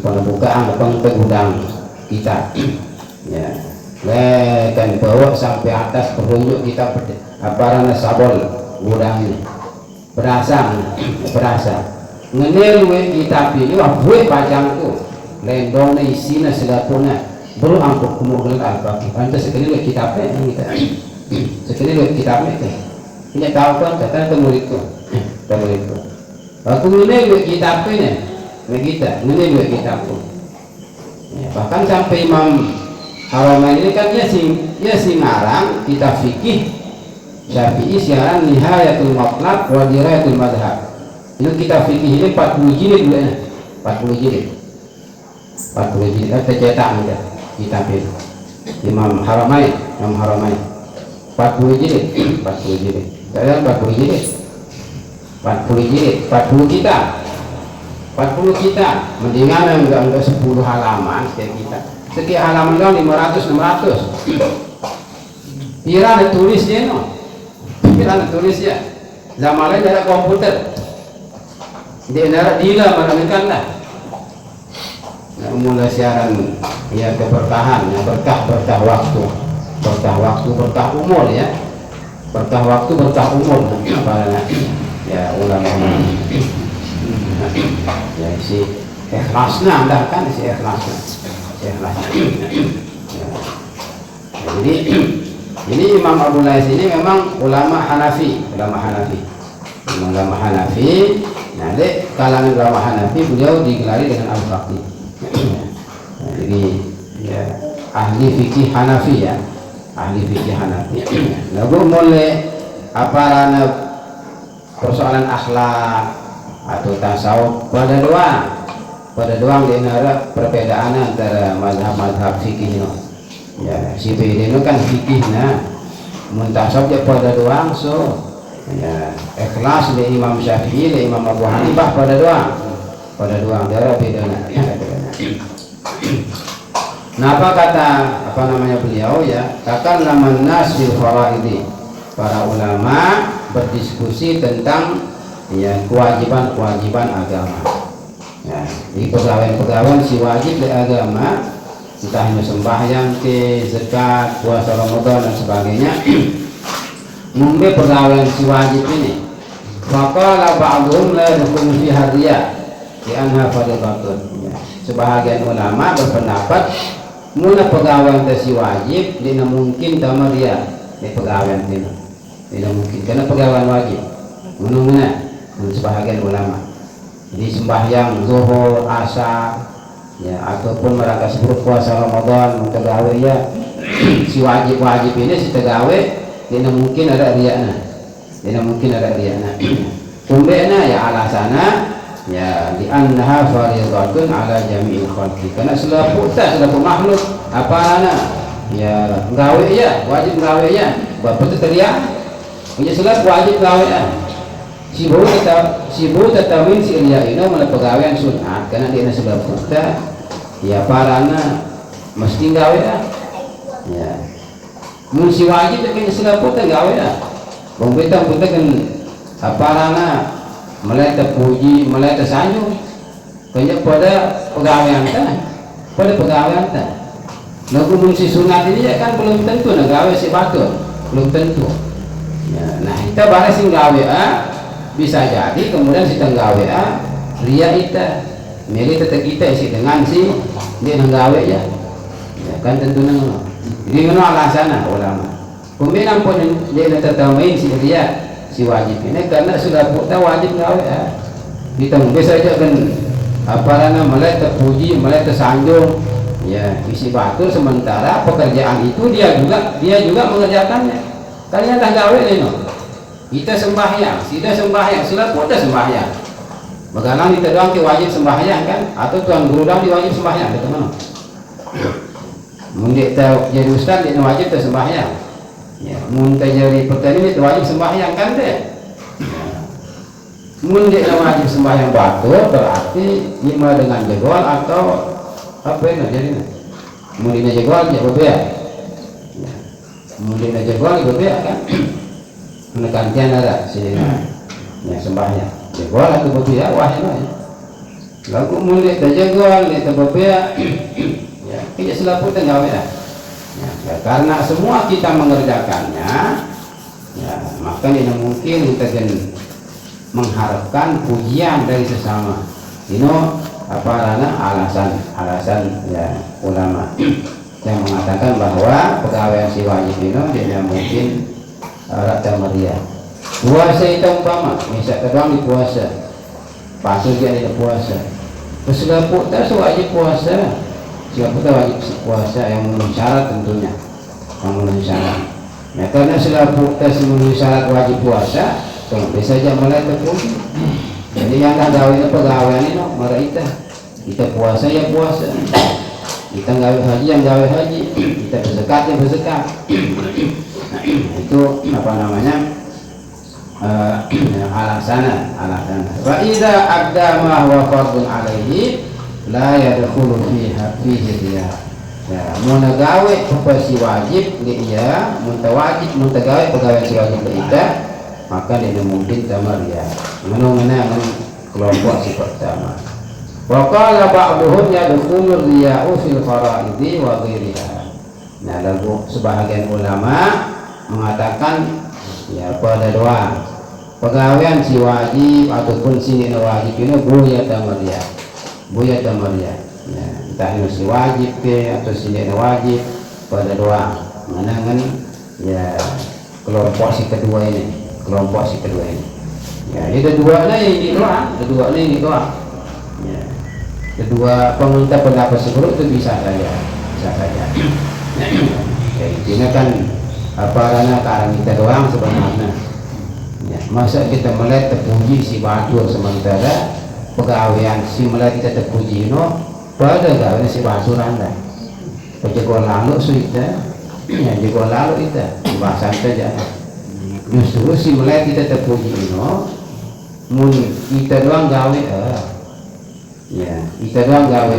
pembukaan penggudang kita ya, kan bawa sampai atas perunjuk kita apa sabol gudangnya berasa ngenel kitab ini wah gue pajangku lendong isinya segatuna baru angkut kemudian al-faqih anda sekali lihat kitabnya sekali lihat kitabnya ini tahu kan kata temuritku aku ngenel lihat kitabnya kita ngenel lihat kitabku ya, bahkan sampai Imam Haramain ini kan dia sing ngarang kitab fikih Syafi'i siaran Nihayatul Matlab wa Dirayatul Madhab. Ini kitab fikih ini 40 jilid dulu 40 jilid tercetak aja kitab ini Imam Haramain 40 jilid saya 40 jilid 40 kitab mendingan enggak 10 halaman setiap halaman kan 500-600 kira ada tulisnya no ya zaman lain ada komputer di negara dila menemukan lah mulai siaran ya keberkahan ya, berkah waktu berkah umur ya berkah waktu berkah umur ya ulama ya si ikhlasnya anda kan si ikhlasnya jadi ini Imam Abu Lais ini memang ulama Hanafi. Nah, di kalangan ulama Hanafi beliau digelari dengan al-faqih. Nah, jadi ya ahli fikih Hanafi ya, Lalu mulai apa persoalan akhlak atau tasawuf pada doang di antara perbedaan antara mazhab fikih ini. Ya, si PD itu kan fikihnya muntasab ya pada doang so ya ikhlas dari Imam Syafi'i dari Imam Abu Hanifah pada doang darah bedanya nah apa namanya beliau ya kata nama nas bil faraidi para ulama berdiskusi tentang ya kewajiban agama ya di pegawai si wajib di agama entah hanya sembahyang ke zakat puasa Ramadan dan sebagainya mungkin pegawai si wajib ini maka ba'dhum la yadkhulu fi hadiyah di anha fardhatun ya. Sebahagian ulama berpendapat mula pegawai si wajib dina mungkin tamaria di pegawai itu tidak mungkin karena pegawai wajib menunggu sebahagian ulama jadi sembahyang zuhur asar ya ataupun mereka sebut puasa Ramadan menggawe ya si wajib ini si tegawe tidak mungkin ada riakna kumbena ya alasana ya di annaha fardhatun ala jami'il khalqi karena selaku makhluk aparana ya gawe ya wajib gawe ya bapak teriak punya selaku wajib gawe ya si bu tetawin si Ilya ini malah pegawaian sunat karena dia sebab kita ya parana mesti gawe ya mun si wajib tapi sebab kita gawe kita kan parana mulai terpuji mulai tersanjung banyak pada pegawaian lagu mun si sunat ini ya kan belum tentu gawe si batur belum tentu ya, nah kita bahas sing gawe bisa jadi kemudian si tenggawe ria kita milih tetap kita isi dengan si dia tenggawe ya kan tentunya jadi mana alasan ulama Kemudian pun dia nak tertamain si dia si wajib ini karena sudah putar wajib gawe kita biasa aja kan apa nama mulai terpuji mulai tersanjung ya isi batur sementara pekerjaan itu dia juga mengerjakannya kalian dah gawe ini kita sembahyang sudah putar sembahyang bagaimana kita doang wajib sembahyang kan atau tuan guru doang diwajib sembahyang betul mana mundik tahu jadi ustaz dia wajib sembahyang ya, mun jadi petani itu wajib sembahyang kan deh. Mun dia wajib sembahyang batur berarti ima dengan jegol atau apa ini jadinya? Mun dia jegol dia berbeda. Ya. Mun dia jegol dia berbeda kan? Menekankan ada sini ya sembahyang. Jegol atau berbeda wahyu ya. Lalu mun dia jegol dia berbeda ya, kita selalu tengah ya. Ya, karena semua kita mengerjakannya ya, maka tidak mungkin kita mengharapkan pujian dari sesama ini alasan ya, ulama yang mengatakan bahwa pegawai si wajib ini tidak mungkin rata meriah puasa itu umpama misal kedua di puasa pasal dia tidak puasa sesudah puasa wajib puasa siapa kita wajib puasa yang memenuhi syarat tentunya yang memenuhi syarat ya karena setelah kita memenuhi syarat wajib puasa bisa saja mulai terpuji jadi yang dah gawe pegawai ini mereka kita puasa ya puasa kita gawe haji yang gawe haji kita berzakat ya berzakat itu apa namanya alasan wa idza aqdama wa fardun alaihi la yadkhulu fihi dia ya munagawe pepasi wajib dia mutawajib mutagawe pegawai si wajib kita maka dia mungkin tamar ya mana kelompok si pertama wa qala ba'dhum yadkhulu riya'u fil fara'idi wa ghairiha nah lalu sebahagian ulama mengatakan ya pada doa pegawaian si wajib ataupun si wajib ini buya tamar ya buya damaria ya, entah ini si wajib ke atau si tidak wajib pada doa mana kan ya kelompok si kedua ini ya itu keduanya ini doa ya kedua pemerintah pendapat seperti itu bisa saja ya ini kan apa karena kita doang sebenarnya ya, masa kita melihat terpuji si batur sementara pegawaian si mulai kita terpuji pada gawe si basur anda pejegol lalu suita ya jegol lalu kita bahasan saja justru si mulai kita terpuji mun kita doang gawe ya kita doang gawe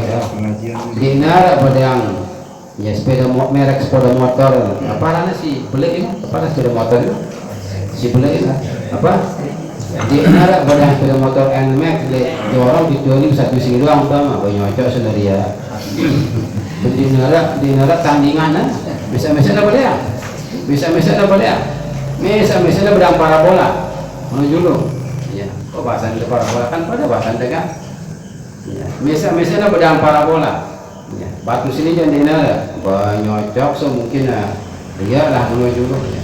dinar pada yang ya merek sepeda motor apa namanya si beli ini apa sepeda motor itu si beli apa di nara pada sepeda motor NMAX dorong dijualin satu sini doang utama nyocok sendiri ya di nara tandingan bisa apa dia bisa berdang parabola menuju lo ya kok bahasan itu parabola kan pada bahasan tegang ya bisa berdang parabola ya batu sini jangan di nara nyocok so mungkin dia lah menuju lo ya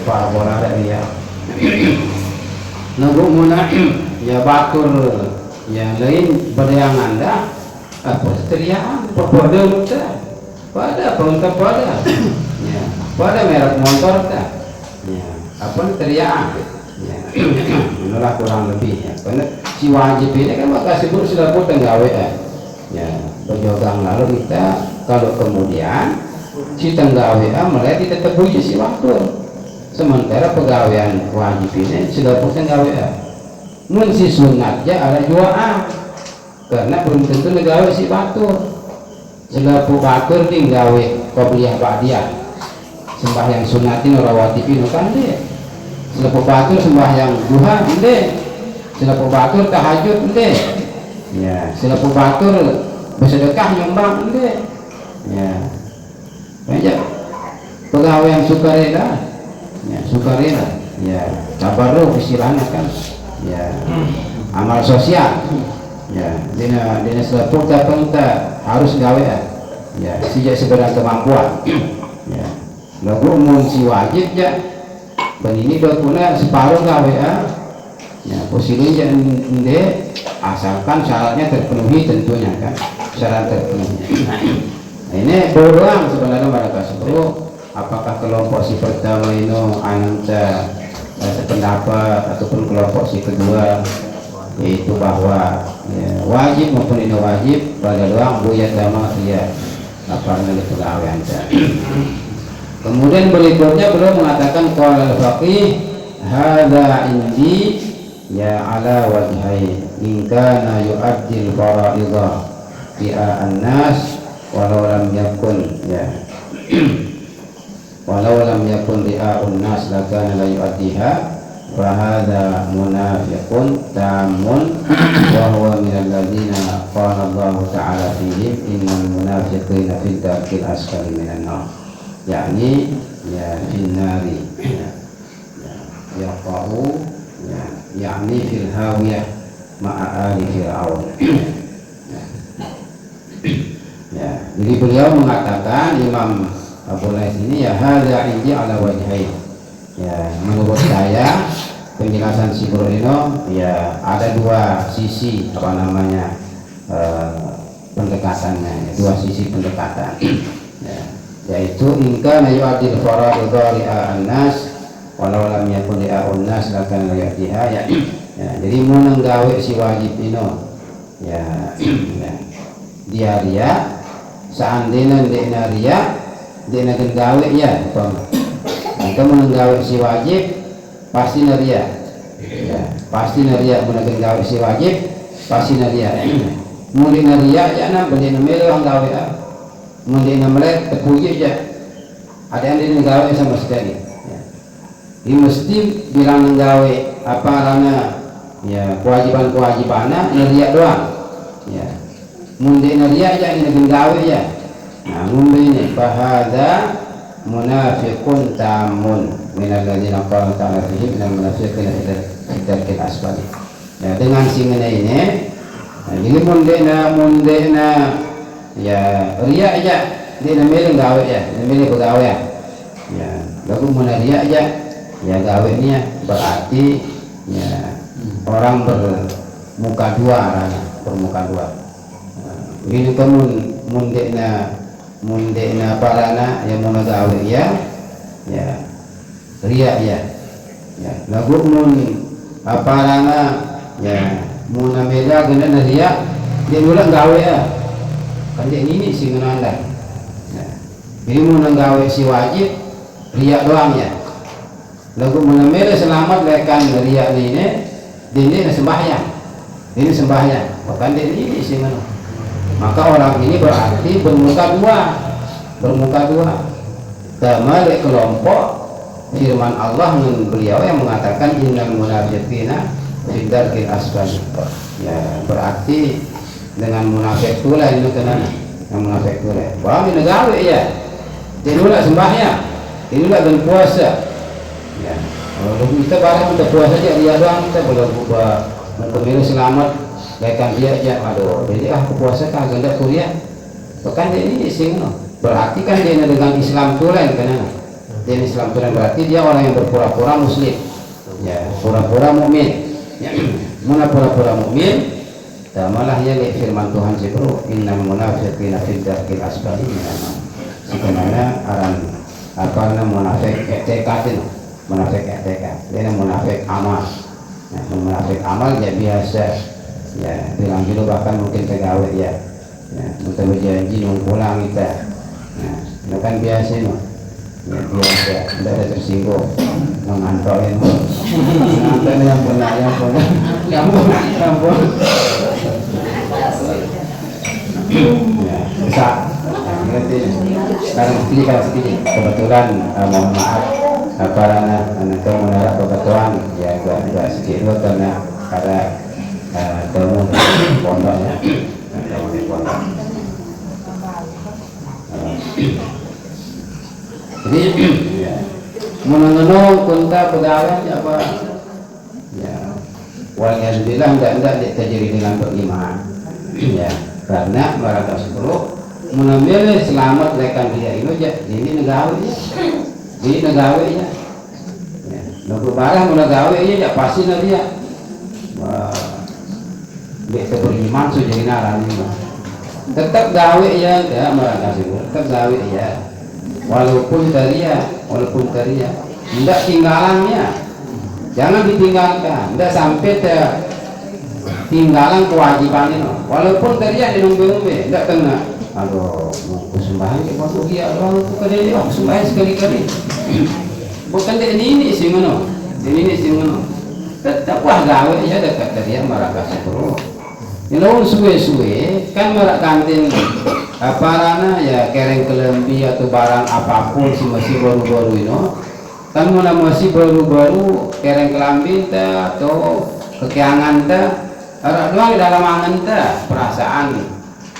parabola ada dia nunggu muna ya batur yang lain pada yang anda apa teriakan pada muda pada pengungkap pada ya pada merek motor ta ya apa teriakan ya inilah kurang lebih ya karena si wajib ini kan maka sibuk sudah potong gawe ya berjogang lalu kita kalau kemudian si tenggawe mulai kita terpuji si waktu sementara pegawaian wajib ini sudah pusing gawe mun si sunatnya ada juaan karena belum tentu gawe si batur sudah batur di gawe qobliyah ba'diyah sembahyang sunatin rawatibin kan dia sudah batur sembahyang duha inde sudah batur tahajud inde ya sudah batur bersedekah nyumbang inde ya banyak pegawai yang sukarela ya sukarela ya tabarruk istilahnya kan ya amal sosial ya dina selepuk harus gawe ya sejak sekedar kemampuan ya lagu mun si wajib ya dan ini dokuna separuh gawe ya posisi ende asalkan syaratnya terpenuhi tentunya kan, syarat terpenuhi. Nah, ini berulang sebenarnya mereka sebelum apakah kelompok si pertama ini anta sependapat ataupun kelompok si kedua yaitu bahwa ya, wajib maupun ini wajib pada doang buya dama dia apa namanya pegawai anta. Kemudian berikutnya beliau mengatakan qala al-faqih hadza indi ya ala wajhain in kana yu'addi al-fara'idha fi'a an-nas walau lam yakun ya walau lam yakun ri'a'un nas lakana la yu'addiha fa hadza munafiqun tamun wa huwa min alladziina qala Allah ta'ala fihim innal munafiqina fid darkil asfali minan nar yakni ya finnari ya yaqa'u ya yakni fil hawiyah ma'a ali fir'aun. Ya, jadi beliau mengatakan Imam Abu Lais ini ya hadza indi ala wajhain. Ya, menurut saya penjelasan si Bruno ya ada dua sisi apa namanya pendekatannya, dua sisi pendekatan. Ya, yaitu ingka yu'adil fara'idha li'an-nas walau lam yakun li'an nas lakan layatiha ya. Ya, jadi mun nggawe si wajib ino ya, ya dia ria seandainya dina ria dina gawe ya umpama maka mun nggawe si wajib pasti ria ya pasti ria mun gawe si wajib pasti ria mulai ria ya na beli mele orang gawe mulai melek tepuji aja ada yang gawe sama sekali ya. Ini mesti bilang gawe apa karena ya kewajiban-kewajibannya ria doang ya mundi ria aja ini gawe ya. Nah mundi ini bahada munafiqun tamun minal ladzina qala ta'ala fihim minal munafiqina fi darkil asfali. Ya dengan singene ini nah, jadi mundi na ya ria aja dia namanya gawe ya namanya pegawai ya lalu ria aja ya gawe nya berarti ya orang bermuka dua bermuka dua. Ini kan mundekna parana yang mau gawe ya ria ya lagu mun parana ya mun mega gena ria dia ulang gawe ya kan dia ini sih nanda ya. Jadi mun gawe si wajib ria doang ya lagu mun mega selamat lekan ria ini sembahyang ini sembahyang bahkan dia ini sih maka orang ini berarti bermuka dua termasuk kelompok firman Allah dengan beliau yang mengatakan innal munafiqina fi darkil asfali ya berarti dengan munafik pula ini kena yang munafik pula wah ini gawe ya dia dulu sembahyang ini dulu puasa ya kalau kita barang kita puasa aja dia doang kita belum buat pemilu selamat lekan dia aja aduh jadi puasa kan agak kuliah bahkan dia ini sing berarti kan dia dengan Islam tulen kan dia Islam tulen berarti dia orang yang berpura-pura muslim ya pura-pura mukmin ya mana pura-pura mukmin dan malahnya lihat firman Tuhan sebelum innal munafiqina fi darkil asfali minan nar sebenarnya aran apa namanya munafik etekad munafik etekad dia munafik amal nah munafik amal ya biasa ya bilang dulu bahkan mungkin pegawai ya untuk berjanji mau pulang kita nah itu kan biasa no ya biasa tidak ada tersinggung mengantorin mengantorin yang pernah kampung ya bisa nanti sekarang sedikit kebetulan mohon maaf karena nanti menolak kebetulan ya agak sedikit karena temu pondoknya temu di pondok jadi ya mengenal kunta pegawai apa ya waliyadzubillah tidak terjadi dengan beriman ya karena mereka sepuluh mengambil selamat lekan dia ini aja ini negara ya di negara ya lagu barang mula gawe ya pasti dia dia beriman sudah jadi naran tetap gawe ya mereka sih tetap gawe ya walaupun teriak tidak tinggalannya jangan ditinggalkan tidak sampai tinggalan kewajibannya walaupun teriak di nombe-nombe tidak kena aduh mau sembahyang ke waktu dia Allah itu kada dia sembahyang sekali-kali bukan ini sih ngono tetap wah gawe ya dekat teriak mereka sepuluh ini suwe-suwe kan merak kantin apa rana ya kereng kelembi atau barang apapun si masih baru-baru ini kan mana masih baru-baru kereng kelambi atau kekiangan harap doang dalam angan perasaan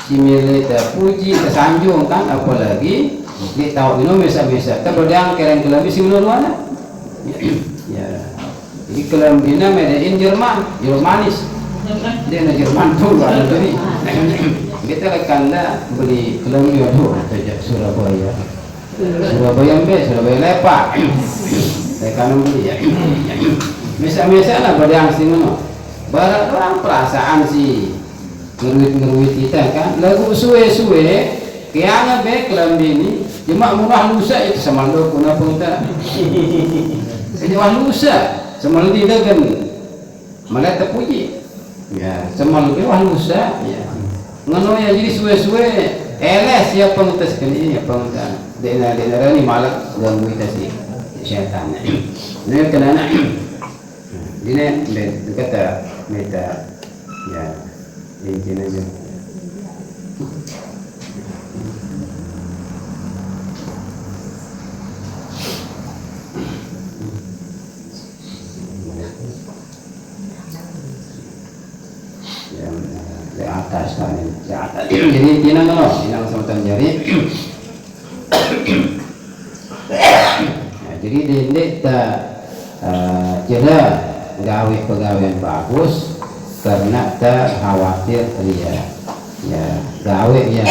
si milik puji tersanjung kan apalagi di tahu ini biasa-biasa terbedang kereng kelembi si luar ya jadi kelembinya medain Jermanis dia na Jerman tuh ada dari kita rekan beli kelembi tuh sejak Surabaya lepak rekan beli ya biasa-biasa lah bedang si mana barat orang perasaan si ngeruit kita kan lagu suwe-suwe kayaknya baik kelambi ini cuma murah lusa itu sama lo kuna pun tak jadi wah lusa sama lo tidak kan malah terpuji ya sama lo wah lusa ya ngono ya jadi suwe-suwe eles ya pengutas kali ya pengutas dena ni malah ganggu kita si syaitan ini kenana ini kata meta ya ini aja di atas kan di atas jadi tinang no tinang semacam jari jadi dia tak jelas gawe pegawai bagus karena tak khawatir dia ya gawe ya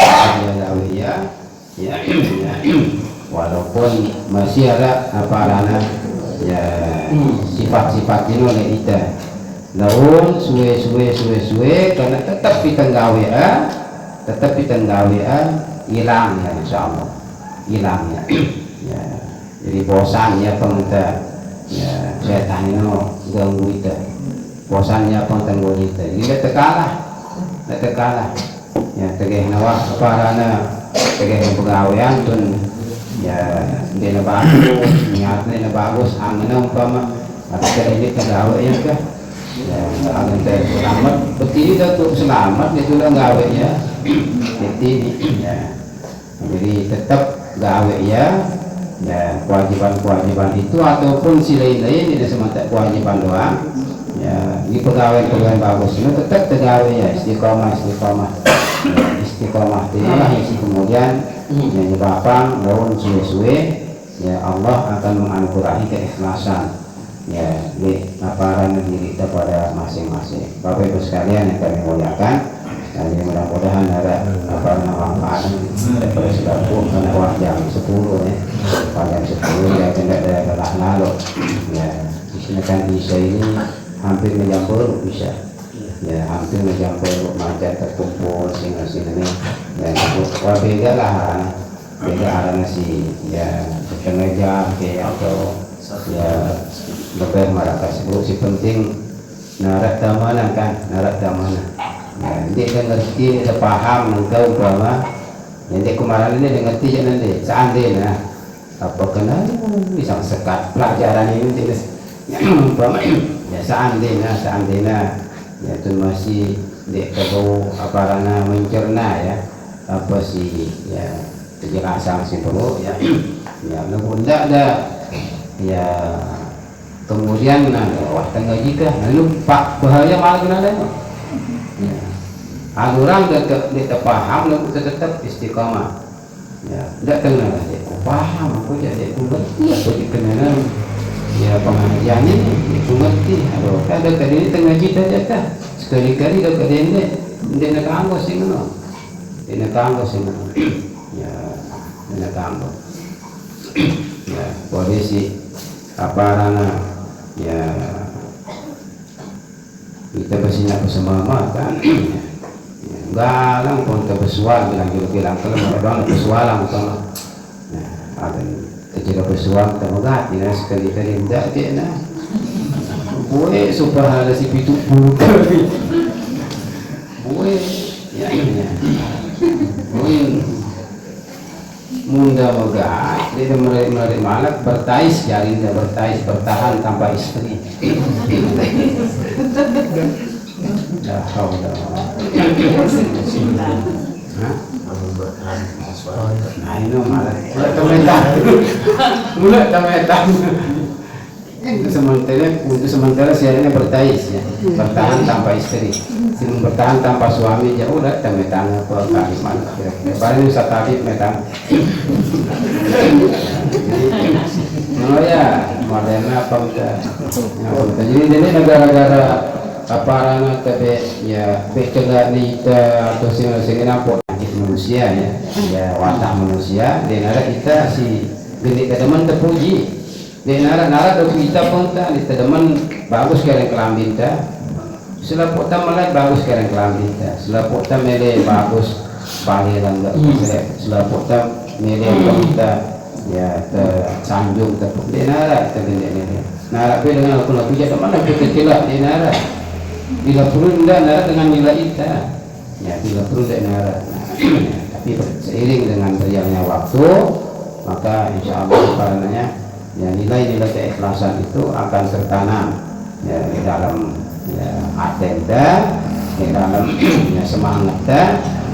walaupun masih ada apa rana ya sifat-sifat ini oleh kita namun suwe karena tetap kita gawean hilang ya insyaallah hilang ya jadi bosan ya pemerintah ya setan ini ganggu kita bosannya pengganggu kita ini tidak terkalah ya tegeh nawah keparana tegeh pegawaian pun ya dia bagus niatnya bagus angin umpama ada kredit gawe ya kah ya angin teh selamat betul itu selamat itu lah gawe ya ya jadi tetap gawe ya kewajiban itu ataupun si lain-lain tidak semata kewajiban doang ya di pegawai bagus ini tetap tegawe ya istiqomah inilah isi kemudian yang bapak daun suwe ya Allah akan menganugerahi keikhlasan ya di aparan diri kita pada masing-masing Bapak Ibu sekalian yang kami muliakan dan mudah-mudahan ada manfaat daripada sedapur karena jam 10 ya jam 10 ya tidak ada lalu ya di sini kan bisa ini hampir mencampur bisa ya hampir mencampur macam terkumpul sini ini dan beda lah beda arahnya sih ya setengah jam kayak atau ya lebih mereka sebut si penting narak tamana dia kan ngerti dia paham engkau bahwa yang dia kemarin ini dia ngerti je nanti seandainya apa kena bisa sekat pelajaran ini ya seandainya ya itu masih dia perlu apa rana mencerna ya apa sih ya kejelasan sih perlu ya bunda ada ya kemudian wah tengah jika lalu pak bahaya malah kena ada ya orang dia paham lalu tetap istiqamah ya tidak kena lah dia paham aku jadi aku ngerti apa dikenal ya pengajian ini aku ngerti aduh ada kali ini tengah jika aja sekali-kali ada kali ini dia nak anggos sih mana ya dia nak anggos ya polisi apa rana ya kita bersinak bersama kan ya, galang pun terbesual bilang kalau orang bersual langsung ya ada terjadi bersual termogat ya sekali tidak dia nah boleh supaya ada si pitu boleh ya boleh munda moga dia menarik malak bertais jaring dia bertais bertahan tanpa istri dah haula nah ini malak mulai temetan untuk sementara siarnya bertais ya bertahan tanpa istri bertahan tanpa suami ya udah temetan apa kalimat kira-kira paling usah tabib metan jadi ya moderna apa udah jadi ini negara-negara apa rana tapi ya becegah nita atau sing-sing apa manusia ya watak manusia di negara kita si geni teman terpuji di nara do kita pun ta di teman bagus keren kelambin ta selaput ta malai bagus keren kelambin ta selaput ta mele bagus panggilan enggak selaput ta mele kita ya te sanjung te di nara te gede nara be dengan aku laku jadi mana kita celak di nara bila perlu nara dengan nilai ita ya bila perlu di nara tapi seiring dengan berjalannya waktu maka insya Allah karenanya ya nilai-nilai keikhlasan itu akan tertanam ya di dalam ya hati kita, di dalam ya semangat kita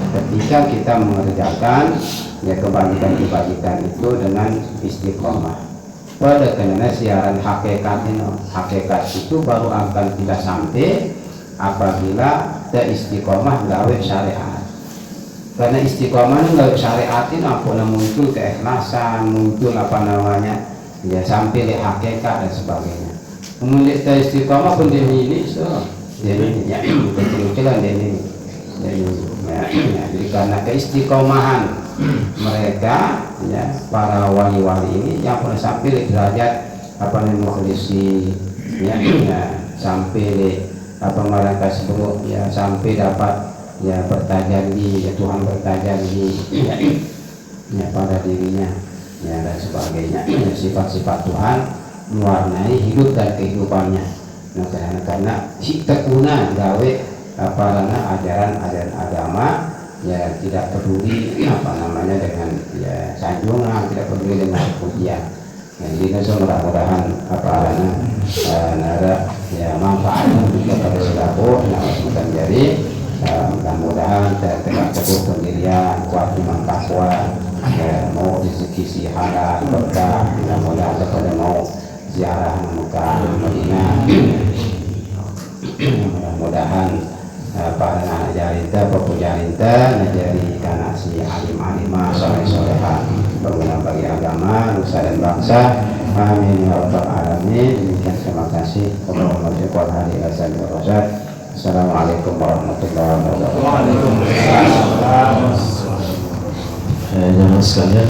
ketika kita mengerjakan ya kebajikan itu dengan istiqomah. Pada karena siaran hakikat itu baru akan kita sampai apabila kita istiqomah gawe syariat. Karena istiqomah gawe syariat itu apa muncul keikhlasan, muncul apa namanya ya sampai di hakikat dan sebagainya. Kemudian kita istiqamah pun dia ini so jadi ya kecil-kecilan dia ini jadi karena keistiqomahan mereka ya para wali-wali ini yang pernah sampai di derajat apa namanya mukhlisi ya sampai di apa mereka sebut ya sampai dapat ya bertajalli ya Tuhan bertajalli ya pada dirinya ya dan sebagainya sifat-sifat Tuhan mewarnai hidup dan kehidupannya. Nah karena si tekuna gawe apa namanya ajaran agama ya tidak peduli apa namanya dengan ya sanjungan, tidak peduli dengan pujian. Jadi mudah-mudahan apa namanya ya manfaatnya juga pada selaku nah jadi mudah-mudahan tegak teguh pendirian kuat iman takwa ya, mau rezeki si halal berkah mudah-mudahan kepada mau ziarah Mekah Madinah mudah-mudahan para anak jarinta pepujarinta najari karena si alim-alimah soleh-soleha berguna bagi agama nusa dan bangsa amin ya rabbal alamin. Demikian terima kasih Assalamualaikum warahmatullahi wabarakatuh. Jangan sekalian